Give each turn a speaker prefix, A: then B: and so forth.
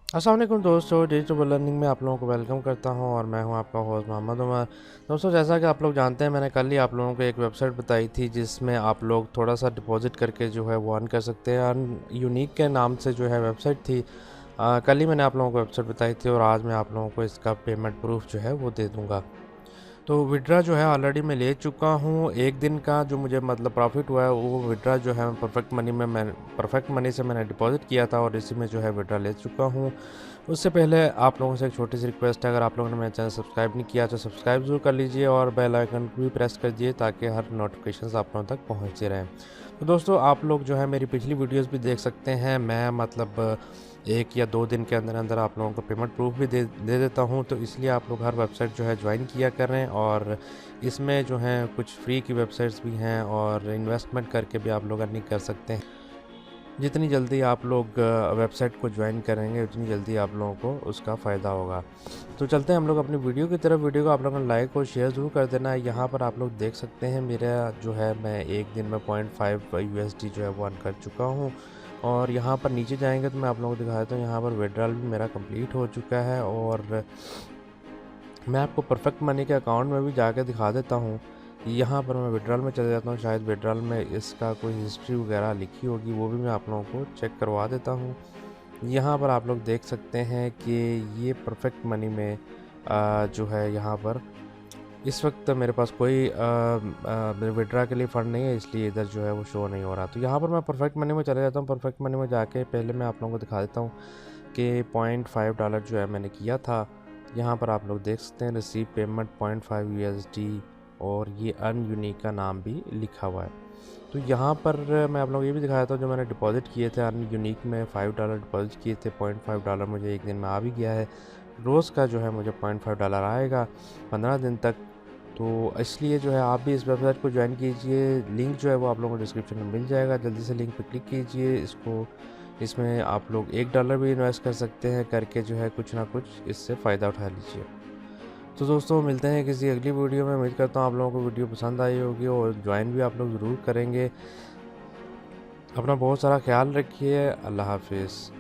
A: अस्सलाम वालेकुम दोस्तों, डिजिटल लर्निंग में आप लोगों को वेलकम करता हूं और मैं हूं आपका होस्ट मोहम्मद उमर। दोस्तों, जैसा कि आप लोग जानते हैं, मैंने कल ही आप लोगों को एक वेबसाइट बताई थी जिसमें आप लोग थोड़ा सा डिपॉजिट करके जो है वो अर्न कर सकते हैं। अर्न यूनिक के नाम से जो है वेबसाइट थी। कल ही मैंने आप लोगों को वेबसाइट बताई थी और आज मैं आप लोगों को इसका पेमेंट प्रूफ जो है वो दे दूँगा। तो विड्रा जो है ऑलरेडी मैं ले चुका हूँ। एक दिन का जो मुझे मतलब प्रॉफिट हुआ है वो विड्रा जो है परफेक्ट मनी से मैंने डिपॉजिट किया था और इसी में जो है विड्रा ले चुका हूँ। उससे पहले आप लोगों से एक छोटी सी रिक्वेस्ट है, अगर आप लोगों ने मेरा चैनल सब्सक्राइब नहीं किया तो सब्सक्राइब ज़रूर कर लीजिए और बेल आइकन भी प्रेस कर दीजिए ताकि हर नोटिफिकेशन आप लोगों तक पहुँचते रहें। तो दोस्तों, आप लोग जो है मेरी पिछली वीडियोस भी देख सकते हैं। मैं मतलब 1 या 2 दिन के अंदर अंदर आप लोगों को पेमेंट प्रूफ भी दे देता हूं। तो इसलिए आप लोग हर वेबसाइट जो है ज्वाइन किया करें और इसमें जो है कुछ फ्री की वेबसाइट्स भी हैं और इन्वेस्टमेंट करके भी आप लोग अर्निंग कर सकते हैं। जितनी जल्दी आप लोग वेबसाइट को ज्वाइन करेंगे उतनी जल्दी आप लोगों को उसका फ़ायदा होगा। तो चलते हैं हम लोग अपनी वीडियो की तरफ। वीडियो को आप लोगों ने लाइक और शेयर ज़रूर कर देना है। यहाँ पर आप लोग देख सकते हैं मेरा जो है मैं एक दिन में 0.5 USD जो है वो अर्न कर चुका हूँ। और यहाँ पर नीचे जाएंगे तो मैं आप लोगों को दिखा देता हूँ, यहाँ पर विड्रॉल भी मेरा कंप्लीट हो चुका है और मैं आपको परफेक्ट मनी के अकाउंट में भी जाके दिखा देता हूँ। यहाँ पर मैं विड्रॉल में चले जाता हूँ, शायद विड्रॉल में इसका कोई हिस्ट्री वगैरह लिखी होगी, वो भी मैं आप लोगों को चेक करवा देता हूँ। यहाँ पर आप लोग देख सकते हैं कि ये परफेक्ट मनी में जो है यहाँ पर इस वक्त मेरे पास कोई विड्रा के लिए फ़ंड नहीं है, इसलिए इधर जो है वो शो नहीं हो रहा। तो यहाँ पर मैं परफेक्ट मनी में चले जाता हूँ। परफेक्ट मनी में जाके पहले मैं आप लोगों को दिखा देता हूँ कि $0.5 जो है मैंने किया था। यहाँ पर आप लोग देख सकते हैं रिसीव पेमेंट 0.5 USD और ये अर्न यूनिक का नाम भी लिखा हुआ है। तो यहाँ पर मैं आप लोग ये भी दिखाया था, जो मैंने डिपॉजिट किए थे अर्न यूनिक में $5 डिपॉजिट किए थे, $0.5 मुझे एक दिन में आ भी गया है। रोज़ का जो है मुझे $0.5 आएगा 15 दिन तक। तो इसलिए जो है आप भी इस वेबसाइट को ज्वाइन कीजिए। लिंक जो है वो आप लोगों को डिस्क्रिप्शन में मिल जाएगा, जल्दी से लिंक पर क्लिक कीजिए। इसमें आप लोग $1 भी इन्वेस्ट कर सकते हैं, करके जो है कुछ ना कुछ इससे फ़ायदा उठा लीजिए। तो दोस्तों, मिलते हैं किसी अगली वीडियो में। उम्मीद करता हूँ आप लोगों को वीडियो पसंद आई होगी और ज्वाइन भी आप लोग ज़रूर करेंगे। अपना बहुत सारा ख्याल रखिए। अल्लाह हाफिज़।